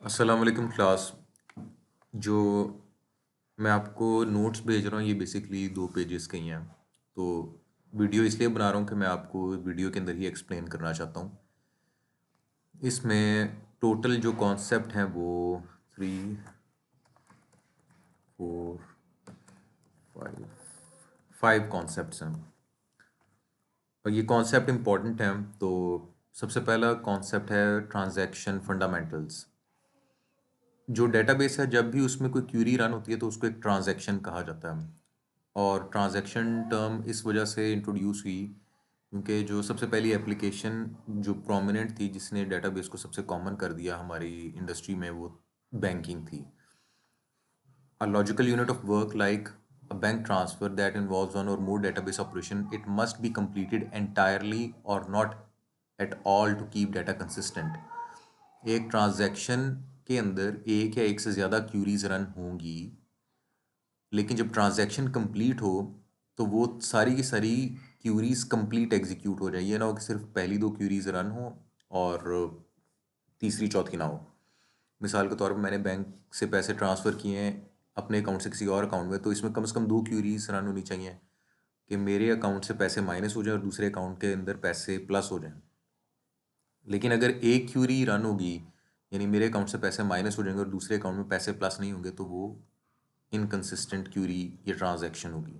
अस्सलाम वालेकुम क्लास। जो मैं आपको नोट्स भेज रहा हूँ ये बेसिकली 2 पेजेस के ही हैं। तो वीडियो इसलिए बना रहा हूँ कि मैं आपको वीडियो के अंदर ही एक्सप्लेन करना चाहता हूँ। इसमें टोटल जो कॉन्सेप्ट हैं वो 3 4 5 कॉन्सेप्ट्स हैं और ये कॉन्सेप्ट इम्पॉर्टेंट हैं। तो सबसे पहला कॉन्सेप्ट है ट्रांजैक्शन फंडामेंटल्स। जो डेटाबेस है जब भी उसमें कोई क्यूरी रन होती है तो उसको एक ट्रांजैक्शन कहा जाता है। और ट्रांजैक्शन टर्म इस वजह से इंट्रोड्यूस हुई क्योंकि जो सबसे पहली एप्लीकेशन जो प्रोमिनेंट थी जिसने डेटाबेस को सबसे कॉमन कर दिया हमारी इंडस्ट्री में वो बैंकिंग थी। A logical unit of work like a bank transfer that involves one or more database operation, it must be completed entirely or not at all to keep data consistent. एक transaction के अंदर एक या एक से ज़्यादा curies run होंगी, लेकिन जब ट्रांजैक्शन कंप्लीट हो तो वो सारी की सारी क्यूरीज कंप्लीट एग्जीक्यूट हो जाए। ये ना हो कि सिर्फ पहली 2 क्यूरीज रन हो और तीसरी चौथी ना हो। मिसाल के तौर पर मैंने बैंक से पैसे ट्रांसफ़र किए हैं अपने अकाउंट से किसी और अकाउंट में, तो इसमें कम से कम 2 क्यूरीज रन होनी चाहिए कि मेरे अकाउंट से पैसे माइनस हो जाए और दूसरे अकाउंट के अंदर पैसे प्लस हो जाएं। लेकिन अगर एक क्यूरी रन होगी यानी मेरे अकाउंट से पैसे माइनस हो जाएंगे और दूसरे अकाउंट में पैसे प्लस नहीं होंगे तो वो इनकंसिस्टेंट क्यूरी या ट्रांजैक्शन होगी।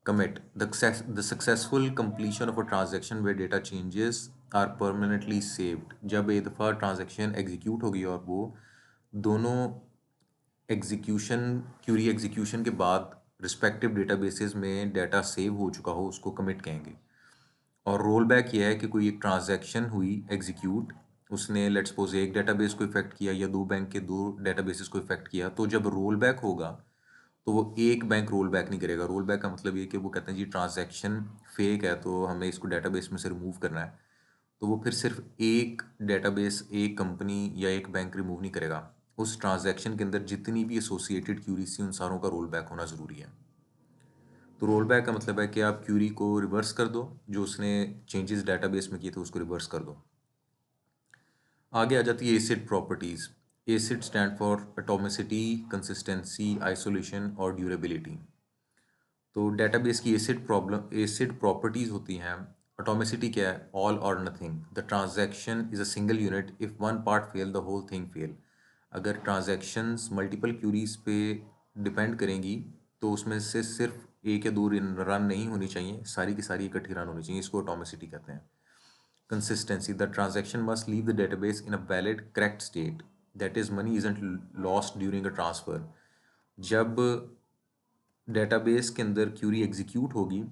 Commit. The successful completion of a transaction where data changes are permanently saved. जब एक दफ़ा ट्रांजैक्शन एग्जीक्यूट होगी और वो दोनों एग्जीक्यूशन क्यूरी एग्जीक्यूशन के बाद रिस्पेक्टिव डेटाबेसेस में डाटा सेव हो चुका हो उसको कमिट कहेंगे। और रोल बैक ये है कि कोई एक ट्रांजैक्शन हुई एग्जीक्यूट, उसने लेट्स सपोज एक डेटाबेस को इफेक्ट किया या 2 बैंक के 2 डेटाबेसेस को इफेक्ट किया, तो जब रोल बैक होगा तो वो एक बैंक रोल बैक नहीं करेगा। रोल बैक का मतलब ये कि वो कहते हैं जी ट्रांजैक्शन फेक है तो हमें इसको डेटाबेस में से रिमूव करना है, तो वो फिर सिर्फ एक डेटाबेस एक कंपनी या एक बैंक रिमूव नहीं करेगा। उस ट्रांजैक्शन के अंदर जितनी भी एसोसिएटेड क्यूरीज थी उन सारों का रोल बैक होना ज़रूरी है। तो रोल बैक का मतलब है कि आप क्यूरी को रिवर्स कर दो, जो उसने चेंजेस डेटाबेस में किए थे उसको रिवर्स कर दो। आगे आ जाती है ACID properties. ACID stand for atomicity, consistency, isolation और ड्यूरेबिलिटी। तो डेटाबेस की एसिड प्रॉपर्टीज़ होती हैं। एटॉमिसिटी क्या है? ऑल और nothing. The transaction is a single unit, if one part fail the whole thing fail. अगर ट्रांजैक्शंस मल्टीपल क्यूरीज पे डिपेंड करेंगी तो उसमें से सिर्फ एक या दो रन नहीं होनी चाहिए, सारी की सारी इकट्ठी रन होनी चाहिए। इसको एटॉमिसिटी कहते हैं। Consistency, the transaction must leave the database in a valid correct state, that is money isn't lost during a transfer. जब डेटाबेस के अंदर क्यूरी एग्जीक्यूट होगी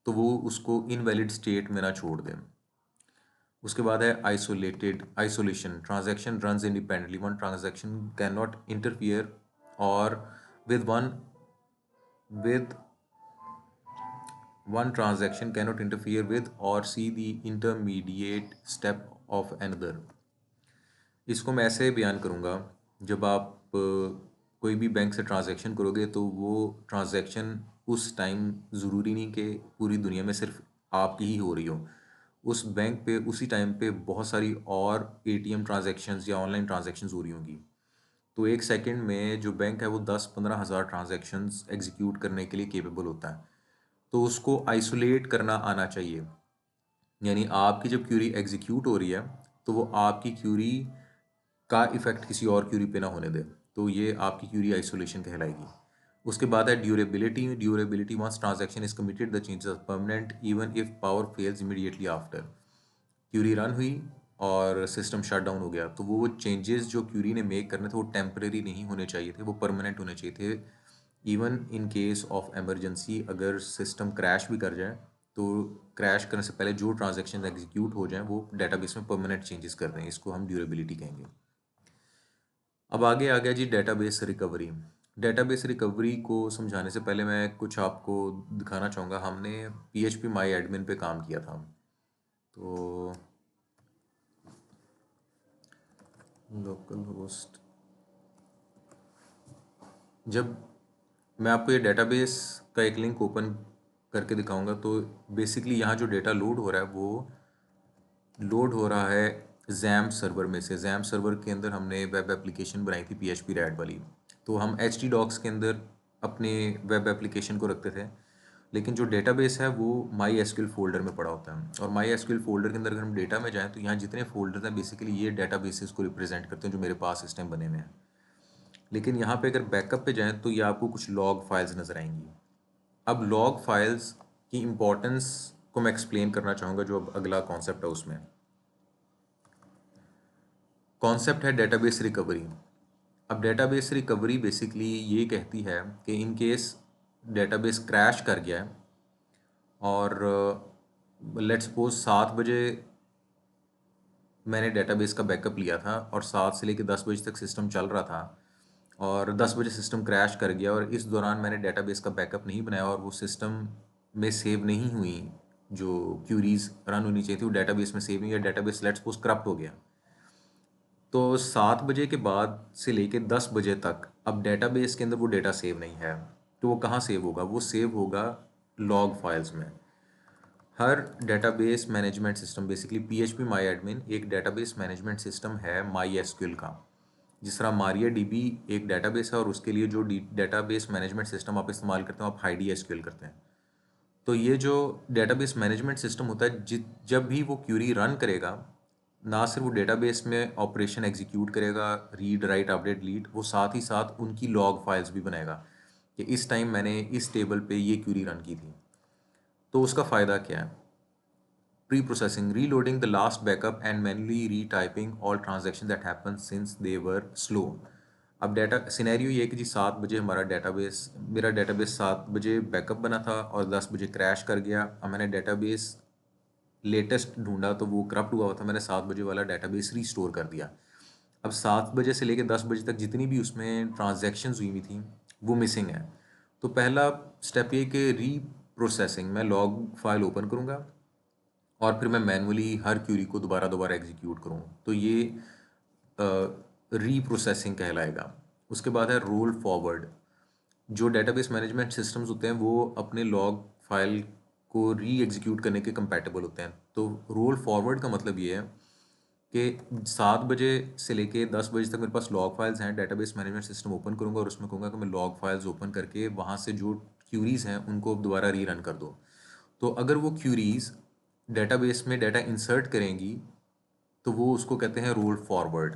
तो वो उसको इनवैलिड स्टेट में ना छोड़ दें। उसके बाद है isolation. Transaction runs independently, one transaction can not interfere और with with one transaction cannot interfere with or see the intermediate step of another। इसको मैं ऐसे बयान करूँगा, जब आप कोई भी बैंक से ट्रांजैक्शन करोगे तो वो ट्रांजैक्शन उस टाइम ज़रूरी नहीं कि पूरी दुनिया में सिर्फ आपकी ही हो रही हो। उस बैंक पे उसी टाइम पे बहुत सारी और एटीएम ट्रांजैक्शंस या ऑनलाइन ट्रांजैक्शंस हो रही होंगी। तो एक सेकंड में जो बैंक है वो 10-15 हज़ार ट्रांजैक्शंस एग्जीक्यूट करने के लिए केपेबल होता है। तो उसको आइसोलेट करना आना चाहिए। यानी आपकी जब क्यूरी एग्जीक्यूट हो रही है तो वो आपकी क्यूरी का इफेक्ट किसी और क्यूरी पे ना होने दे, तो ये आपकी क्यूरी आइसोलेशन कहलाएगी। उसके बाद है durability. Durability, once transaction is committed the changes are permanent even if power fails immediately after. Query run हुई और सिस्टम शट डाउन हो गया तो वो चेंजेस जो क्यूरी ने मेक करने थे वो टेम्परेरी नहीं होने चाहिए थे, वो परमानेंट होने चाहिए थे। Even in case of emergency, अगर सिस्टम क्रैश भी कर जाए तो क्रैश करने से पहले जो ट्रांजैक्शन एग्जीक्यूट हो जाएं वो डेटाबेस में परमानेंट चेंजेस कर दें। इसको हम ड्यूरेबिलिटी कहेंगे। अब आगे आ गया जी डेटाबेस रिकवरी। डेटाबेस रिकवरी को समझाने से पहले मैं कुछ आपको दिखाना चाहूँगा। हमने PHP माई एडमिन पे काम किया था। तो लोकल होस्ट, जब मैं आपको ये डेटाबेस का एक लिंक ओपन करके दिखाऊंगा तो बेसिकली यहाँ जो डेटा लोड हो रहा है वो लोड हो रहा है जैम सर्वर में से, जैम सर्वर के अंदर हमने वेब एप्लीकेशन बनाई थी PHP रैड वाली। तो हम htdocs के अंदर अपने वेब एप्लीकेशन को रखते थे, लेकिन जो डेटाबेस है वो MySQL फोल्डर में पड़ा होता है। और MySQL फोल्डर के अंदर अगर हम डेटा में जाएं तो यहाँ जितने फोल्डर हैं बेसिकली ये डेटाबेसेस को रिप्रेजेंट करते हैं जो मेरे पास इस टाइम बने हुए हैं। लेकिन यहाँ पे अगर बैकअप पे जाएं तो ये आपको कुछ लॉग फाइल्स नज़र आएंगी। अब लॉग फाइल्स की इम्पोर्टेंस को मैं एक्सप्लेन करना चाहूँगा, जो अब अगला कॉन्सेप्ट है उसमें। कॉन्सेप्ट है डेटाबेस रिकवरी। अब डेटाबेस रिकवरी बेसिकली ये कहती है कि इन केस डेटाबेस क्रैश कर गया है और लेट्स सपोज 7 बजे मैंने डेटाबेस का बैकअप लिया था और 7 से लेकर 10 बजे तक सिस्टम चल रहा था, और 10 बजे सिस्टम क्रैश कर गया और इस दौरान मैंने डेटाबेस का बैकअप नहीं बनाया और वो सिस्टम में सेव नहीं हुई, जो क्यूरीज रन होनी चाहिए थी वो डेटाबेस में सेव नहीं, या डेटाबेस लेट्स सपोज करप्ट हो गया। तो 7 बजे के बाद से लेके 10 बजे तक अब डेटाबेस के अंदर वो डेटा सेव नहीं है, तो वो कहाँ सेव होगा? वो सेव होगा लॉग फाइल्स में। हर database management system, basically PHP MyAdmin एक डेटाबेस मैनेजमेंट सिस्टम है MySQL का। जिस तरह MariaDB एक डेटाबेस है और उसके लिए जो डेटाबेस मैनेजमेंट सिस्टम आप इस्तेमाल करते हो आप HiDSQL करते हैं। तो ये जो डेटाबेस मैनेजमेंट सिस्टम होता है, जब भी वो क्यूरी रन करेगा, ना सिर्फ वो डेटाबेस में ऑपरेशन एग्जीक्यूट करेगा, रीड राइट अपडेट डिलीट, वो साथ ही साथ उनकी लॉग फाइल्स भी बनाएगा कि इस टाइम मैंने इस टेबल पे ये क्यूरी रन की थी। तो उसका फ़ायदा क्या है? Pre processing, reloading the last backup and manually retyping all transaction that happen since they were slow. अब डेटा सिनेरियो ये है कि जी 7 बजे मेरा डेटाबेस 7 बजे बैकअप बना था और 10 बजे क्रैश कर गया। अब मैंने डेटाबेस लेटेस्ट ढूंढा तो वो करप्ट हुआ था, मैंने 7 बजे वाला डेटाबेस रीस्टोर कर दिया। अब 7 बजे से लेकर 10 बजे तक जितनी भी उसमें ट्रांजैक्शंस हुई हुई थी वो मिसिंग है। तो पहला स्टेप ये कि री प्रोसेसिंग, मैं लॉग फाइल ओपन करूँगा और फिर मैं मैनुअली हर क्यूरी को दोबारा दोबारा एग्जीक्यूट करूँ, तो ये री प्रोसेसिंग कहलाएगा। उसके बाद है रोल फॉरवर्ड। जो डेटाबेस मैनेजमेंट सिस्टम्स होते हैं वो अपने लॉग फाइल को री एग्जीक्यूट करने के कंपैटिबल होते हैं। तो रोल फॉरवर्ड का मतलब ये है कि 7 बजे से लेके 10 बजे तक मेरे पास लॉग फाइल्स हैं, डेटाबेस मैनेजमेंट सिस्टम ओपन करूँगा और उसमें कहूँगा कि मैं लॉग फाइल्स ओपन करके वहाँ से जो क्यूरीज हैं उनको दोबारा री रन कर दो। तो अगर वो क्यूरीज डेटाबेस में डाटा इंसर्ट करेंगी तो वो उसको कहते हैं रोल फॉरवर्ड।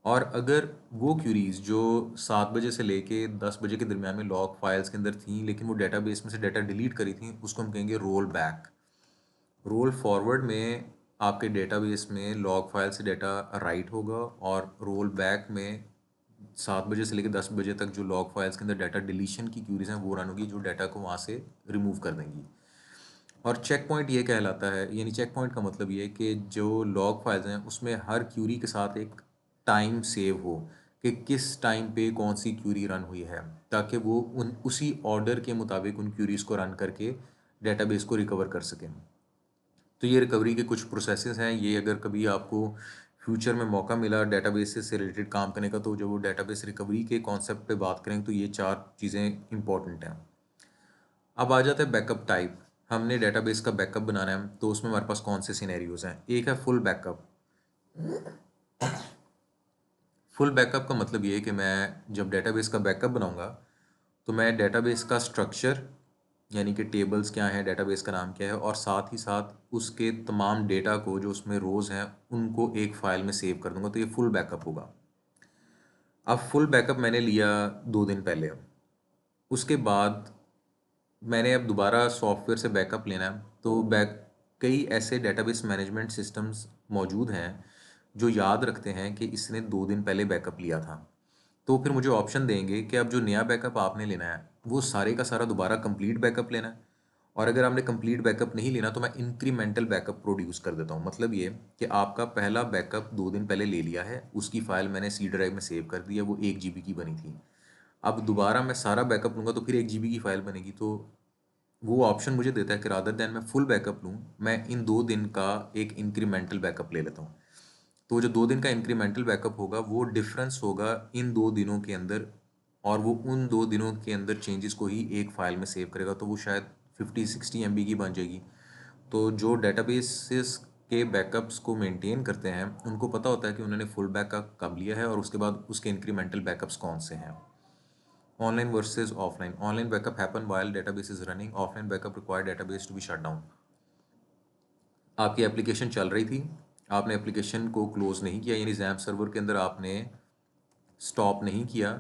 और अगर वो क्यूरीज जो 7 बजे से लेके 10 बजे के दरमियान में लॉग फाइल्स के अंदर थी लेकिन वो डेटाबेस में से डाटा डिलीट करी थी, उसको हम कहेंगे रोल बैक। रोल फॉरवर्ड में आपके डेटाबेस में लॉग फाइल से डाटा राइट होगा और रोल बैक में 7 बजे से लेकर 10 बजे तक जो लॉग फाइल्स के अंदर डाटा डिलीशन की क्यूरीज हैं वो रन होगी, जो डाटा को वहाँ से रिमूव कर देंगी। और चेक पॉइंट ये कहलाता है, यानी चेक पॉइंट का मतलब ये है कि जो लॉग फाइल्स हैं उसमें हर क्यूरी के साथ एक टाइम सेव हो कि किस टाइम पे कौन सी क्यूरी रन हुई है, ताकि वो उसी ऑर्डर के मुताबिक उन क्यूरीज को रन करके डेटाबेस को रिकवर कर सकें। तो ये रिकवरी के कुछ प्रोसेसेस हैं। ये अगर कभी आपको फ्यूचर में मौका मिला डेटाबेस से रिलेटेड काम करने का, तो जब वो डेटाबेस रिकवरी के कॉन्सेप्ट पे बात करें तो ये 4 चीज़ें इंपॉर्टेंट हैं। अब आ जाता है बैकअप टाइप। हमने डेटाबेस का बैकअप बनाना है तो उसमें हमारे पास कौन से सिनेरियोज हैं? एक है फुल बैकअप। फुल बैकअप का मतलब ये है कि मैं जब डेटाबेस का बैकअप बनाऊंगा तो मैं डेटाबेस का स्ट्रक्चर, यानी कि टेबल्स क्या हैं, डेटाबेस का नाम क्या है, और साथ ही साथ उसके तमाम डेटा को जो उसमें रोज़ हैं उनको एक फ़ाइल में सेव कर दूंगा, तो ये फुल बैकअप होगा। अब फुल बैकअप मैंने लिया 2 दिन पहले, उसके बाद मैंने अब दोबारा सॉफ्टवेयर से बैकअप लेना है, तो कई ऐसे डेटाबेस मैनेजमेंट सिस्टम्स मौजूद हैं जो याद रखते हैं कि इसने 2 दिन पहले बैकअप लिया था। तो फिर मुझे ऑप्शन देंगे कि अब जो नया बैकअप आपने लेना है वो सारे का सारा दोबारा कंप्लीट बैकअप लेना है, और अगर आपने कंप्लीट बैकअप नहीं लेना तो मैं इंक्रीमेंटल बैकअप प्रोड्यूस कर देता हूँ। मतलब ये कि आपका पहला बैकअप 2 दिन पहले ले लिया है, उसकी फ़ाइल मैंने सी ड्राइव में सेव कर दी है, वो 1 GB की बनी थी। अब दोबारा मैं सारा बैकअप लूँगा तो फिर 1 GB की फ़ाइल बनेगी। तो वो ऑप्शन मुझे देता है कि रादर दैन मैं फुल बैकअप लूँ, मैं इन 2 दिन का एक इंक्रीमेंटल बैकअप ले लेता हूँ। तो जो 2 दिन का इंक्रीमेंटल बैकअप होगा वो डिफरेंस होगा इन 2 दिनों के अंदर, और वो उन 2 दिनों के अंदर चेंजेस को ही एक फाइल में सेव करेगा, तो वो शायद 50-60 MB की बन जाएगी। तो जो डेटाबेसेस के बैकअप्स को मेंटेन करते हैं उनको पता होता है कि उन्होंने फुल बैकअप कब लिया है और उसके बाद उसके इंक्रीमेंटल बैकअप्स कौन से हैं। Online versus offline. Online backup happen while database is running, offline backup require database to be shut down. आपकी एप्लीकेशन चल रही थी, आपने एप्लीकेशन को क्लोज नहीं किया, यानी जैम्प सर्वर के अंदर आपने स्टॉप नहीं किया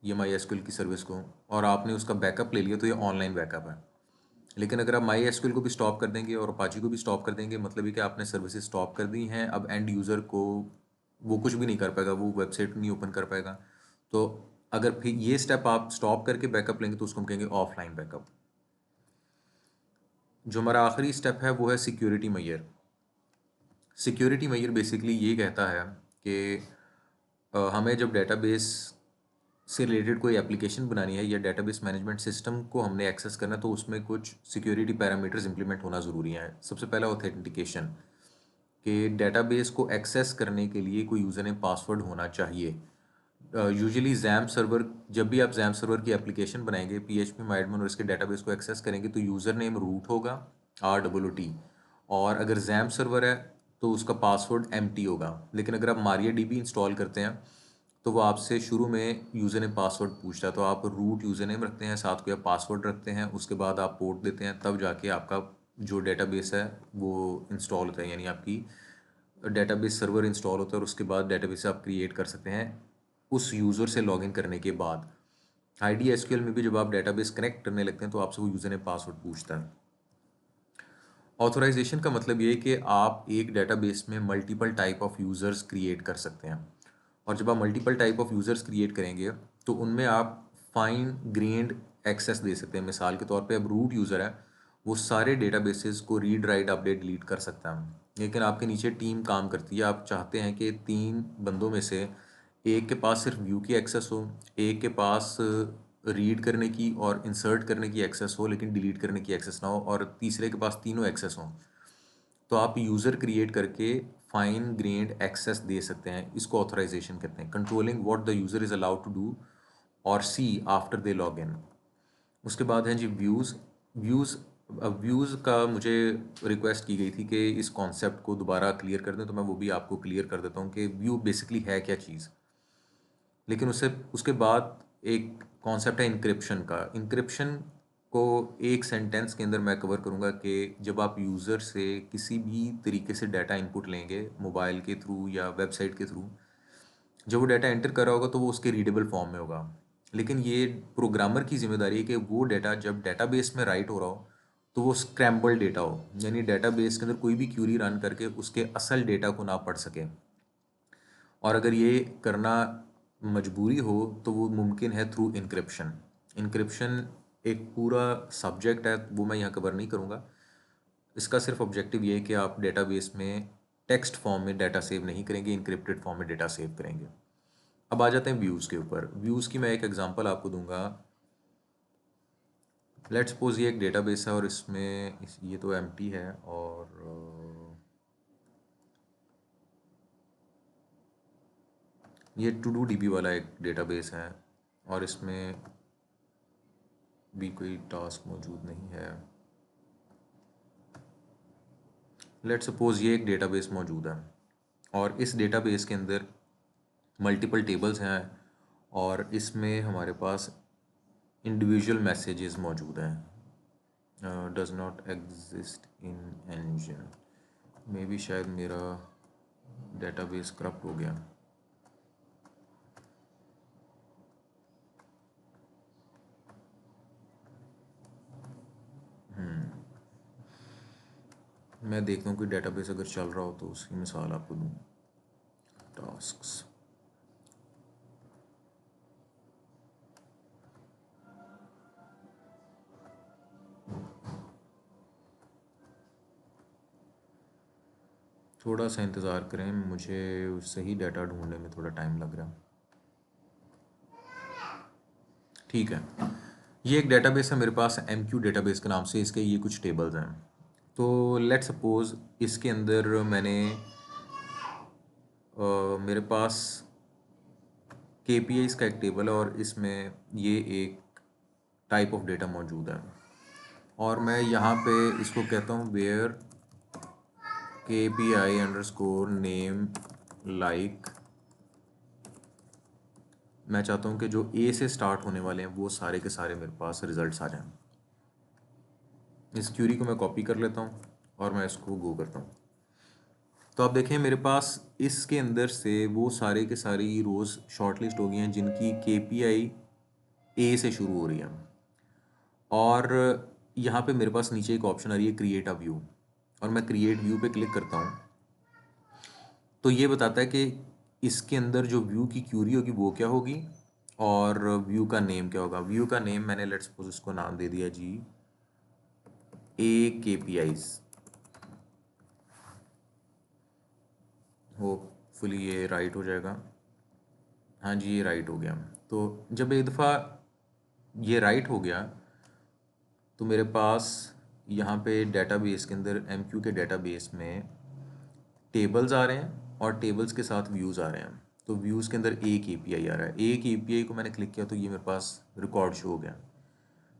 ये माई एसक्यूएल की सर्विस को, और आपने उसका बैकअप ले लिया, तो ये ऑनलाइन बैकअप है। लेकिन अगर आप माई एसक्यूएल को भी स्टॉप कर देंगे और अपाची को भी स्टॉप कर देंगे, मतलब ये कि आपने सर्विसेज स्टॉप कर दी हैं, अब एंड यूज़र को वो कुछ भी नहीं कर पाएगा, वो वेबसाइट नहीं ओपन कर पाएगा। तो अगर फिर ये स्टेप आप स्टॉप करके बैकअप लेंगे तो उसको हम कहेंगे ऑफलाइन बैकअप। जो हमारा आखिरी स्टेप है वो है security measure. Security measure basically ये कहता है कि हमें जब डेटाबेस से रिलेटेड कोई एप्लीकेशन बनानी है या डेटाबेस मैनेजमेंट सिस्टम को हमने एक्सेस करना है, तो उसमें कुछ सिक्योरिटी पैरामीटर्स इंप्लीमेंट होना ज़रूरी है। सबसे पहला ऑथेंटिकेशन, कि डेटाबेस को एक्सेस करने के लिए कोई यूज़र नेम पासवर्ड होना चाहिए। यूजुअली जैम्प सर्वर, जब भी आप जैम्प सर्वर की एप्लीकेशन बनाएंगे PHP MyAdmin और इसके डेटाबेस को एक्सेस करेंगे तो यूज़र नेम रूट होगा ROOT, और अगर जैम्प सर्वर है तो उसका पासवर्ड MT होगा। लेकिन अगर आप MariaDB इंस्टॉल करते हैं तो वो आपसे शुरू में यूज़र नेम पासवर्ड पूछता है, तो आप रूट यूज़र नेम रखते हैं, साथ को आप पासवर्ड रखते हैं, उसके बाद आप पोर्ट देते हैं, तब जाके आपका जो डेटाबेस है वो इंस्टॉल होता है, यानी आपकी डेटाबेस सर्वर इंस्टॉल होता है, और उसके बाद डेटाबेस आप क्रिएट कर सकते हैं उस यूज़र से लॉगिन करने के बाद। IDSQL में भी जब आप डेटाबेस कनेक्ट करने लगते हैं तो आपसे वो यूज़र नेम पासवर्ड पूछता है। ऑथराइजेशन का मतलब ये है कि आप एक डेटाबेस में multiple type of users create कर सकते हैं, और जब आप multiple type of users create करेंगे तो उनमें आप फाइन ग्रेन्ड एक्सेस दे सकते हैं। मिसाल के तौर पे अब रूट यूज़र है, वो सारे डेटाबेसेस को रीड राइट अपडेट डिलीट कर सकता है, लेकिन आपके नीचे टीम काम करती है, आप चाहते हैं कि 3 बंदों में से एक के पास सिर्फ व्यू की एक्सेस हो, एक के पास रीड करने की और इंसर्ट करने की एक्सेस हो लेकिन डिलीट करने की एक्सेस ना हो, और तीसरे के पास तीनों एक्सेस हो। तो आप यूज़र क्रिएट करके फाइन ग्रेन्ड एक्सेस दे सकते हैं, इसको ऑथराइजेशन कहते हैं। Controlling what the user is allowed to do और see after they log in. उसके बाद है जी व्यूज़। व्यूज़ व्यूज़ का मुझे रिक्वेस्ट की गई थी कि इस कॉन्सेप्ट को दोबारा क्लियर कर दें, तो मैं वो भी आपको क्लियर कर देता हूँ कि व्यू बेसिकली है क्या चीज़। लेकिन उससे उसके बाद एक कॉन्सेप्ट है इंक्रिप्शन का। इंक्रिप्शन को एक सेंटेंस के अंदर मैं कवर करूँगा कि जब आप यूज़र से किसी भी तरीके से डाटा इनपुट लेंगे, मोबाइल के थ्रू या वेबसाइट के थ्रू, जब वो डाटा एंटर कर रहा होगा तो वो उसके रीडेबल फॉर्म में होगा। लेकिन ये प्रोग्रामर की जिम्मेदारी है कि वो डाटा जब डेटाबेस में राइट हो रहा हो तो वो स्क्रैम्बल डेटा हो, यानी डेटाबेस के अंदर कोई भी क्यूरी रन करके उसके असल डेटा को ना पढ़ सके। और अगर ये करना मजबूरी हो तो वो मुमकिन है थ्रू इंक्रिप्शन। इंक्रिप्शन एक पूरा सब्जेक्ट है, वो मैं यहाँ कवर नहीं करूँगा। इसका सिर्फ ऑब्जेक्टिव ये है कि आप डेटाबेस में टेक्स्ट फॉर्म में डाटा सेव नहीं करेंगे, इंक्रिप्टेड फॉर्म में डाटा सेव करेंगे। अब आ जाते हैं व्यूज़ के ऊपर। व्यूज़ की मैं एक एग्जांपल आपको दूंगा। लेट्स सपोज ये एक डेटाबेस है और इसमें ये तो एम्प्टी है, और ये टू डू DB वाला एक डेटाबेस है, और इसमें भी कोई टास्क मौजूद नहीं है। लेट्स सपोज ये एक डेटाबेस मौजूद है और इस डेटाबेस के अंदर मल्टीपल टेबल्स हैं, और इसमें हमारे पास इंडिविजुअल मैसेजेस मौजूद हैं। Does not exist in engine। May be शायद मेरा डेटाबेस करप्ट हो गया। मैं देखता हूँ कि डेटाबेस अगर चल रहा हो तो उसकी मिसाल आपको दूँ। टास्क्स, थोड़ा सा इंतज़ार करें, मुझे सही डाटा ढूंढने में थोड़ा टाइम लग रहा है। ठीक है, ये एक डेटाबेस है मेरे पास MQ डेटाबेस के नाम से, इसके ये कुछ टेबल्स हैं। तो लेट्स सपोज इसके अंदर मेरे पास KPIs का एक टेबल है और इसमें ये एक टाइप ऑफ डेटा मौजूद है, और मैं यहाँ पे इसको कहता हूँ where KPI underscore name like, मैं चाहता हूँ कि जो ए से स्टार्ट होने वाले हैं वो सारे के सारे मेरे पास रिजल्ट्स आ जाएं। इस क्यूरी को मैं कॉपी कर लेता हूँ और मैं इसको गो करता हूँ। तो आप देखें मेरे पास इसके अंदर से वो सारे के सारी रोज़ शॉर्टलिस्ट हो गई हैं जिनकी KPI ए से शुरू हो रही है। और यहाँ पे मेरे पास नीचे एक ऑप्शन आ रही है क्रिएट अ व्यू, और मैं क्रिएट व्यू पे क्लिक करता हूँ तो ये बताता है कि इसके अंदर जो व्यू की क्यूरी होगी वो क्या होगी और व्यू का नेम क्या होगा। व्यू का नेम मैंने लेट्स सपोज इसको नाम दे दिया जी AKPIs। होपफुली ये राइट हो जाएगा। हाँ जी ये राइट हो गया। तो जब एक दफ़ा ये राइट हो गया तो मेरे पास यहाँ पे डेटाबेस के अंदर MQ के डेटाबेस में टेबल्स आ रहे हैं और टेबल्स के साथ व्यूज़ आ रहे हैं। तो व्यूज़ के अंदर एक API आ रहा है। एक API को मैंने क्लिक किया तो ये मेरे पास रिकॉर्ड शो हो गया।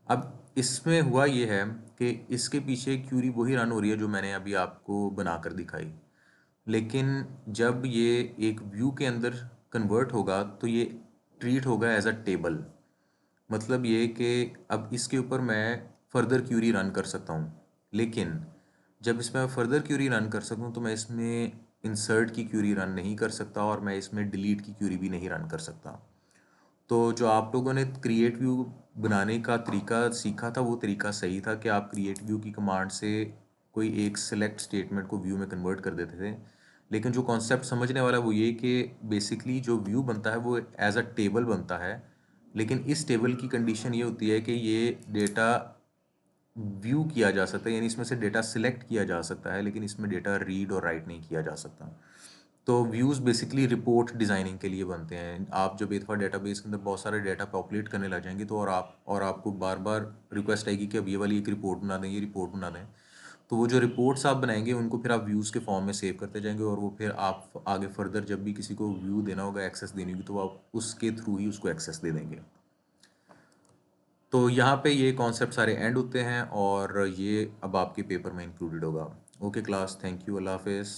अब इसमें हुआ ये है कि इसके पीछे क्यूरी वही रन हो रही है जो मैंने अभी आपको बनाकर दिखाई, लेकिन जब ये एक व्यू के अंदर कन्वर्ट होगा तो ये ट्रीट होगा एज अ टेबल। मतलब ये कि अब इसके ऊपर मैं फर्दर क्यूरी रन कर सकता हूँ, लेकिन जब इसमें फर्दर क्यूरी रन कर सकूँ तो मैं इसमें इंसर्ट की क्यूरी रन नहीं कर सकता और मैं इसमें डिलीट की क्यूरी भी नहीं रन कर सकता। तो जो आप लोगों ने क्रिएट व्यू बनाने का तरीका सीखा था वो तरीका सही था कि आप क्रिएट व्यू की कमांड से कोई एक सेलेक्ट स्टेटमेंट को व्यू में कन्वर्ट कर देते थे, लेकिन जो कॉन्सेप्ट समझने वाला वो ये कि बेसिकली जो व्यू बनता है वो एज अ टेबल बनता है, लेकिन इस टेबल की कंडीशन ये होती है कि ये डेटा व्यू किया जा सकता है, यानी इसमें से डेटा सिलेक्ट किया जा सकता है, लेकिन इसमें डेटा रीड और राइट नहीं किया जा सकता। तो व्यूज़ बेसिकली रिपोर्ट डिज़ाइनिंग के लिए बनते हैं। आप जब एक बार डेटाबेस के अंदर बहुत सारे डेटा पॉपुलेट करने लग जाएंगे तो और आपको बार बार रिक्वेस्ट आएगी कि अब ये वाली एक रिपोर्ट बना दें, ये रिपोर्ट बना दें। तो वो जो रिपोर्ट्स आप बनाएंगे उनको फिर आप व्यूज़ के फॉर्म में सेव करते जाएंगे और वो फिर आप आगे फर्दर जब भी किसी को व्यू देना होगा, एक्सेस देनी होगी, तो आप उसके थ्रू ही उसको एक्सेस दे देंगे। तो यहाँ पे ये कॉन्सेप्ट सारे एंड होते हैं और ये अब आपके पेपर में इंक्लूडेड होगा। ओके क्लास, थैंक यू, अल्लाह हाफिज़।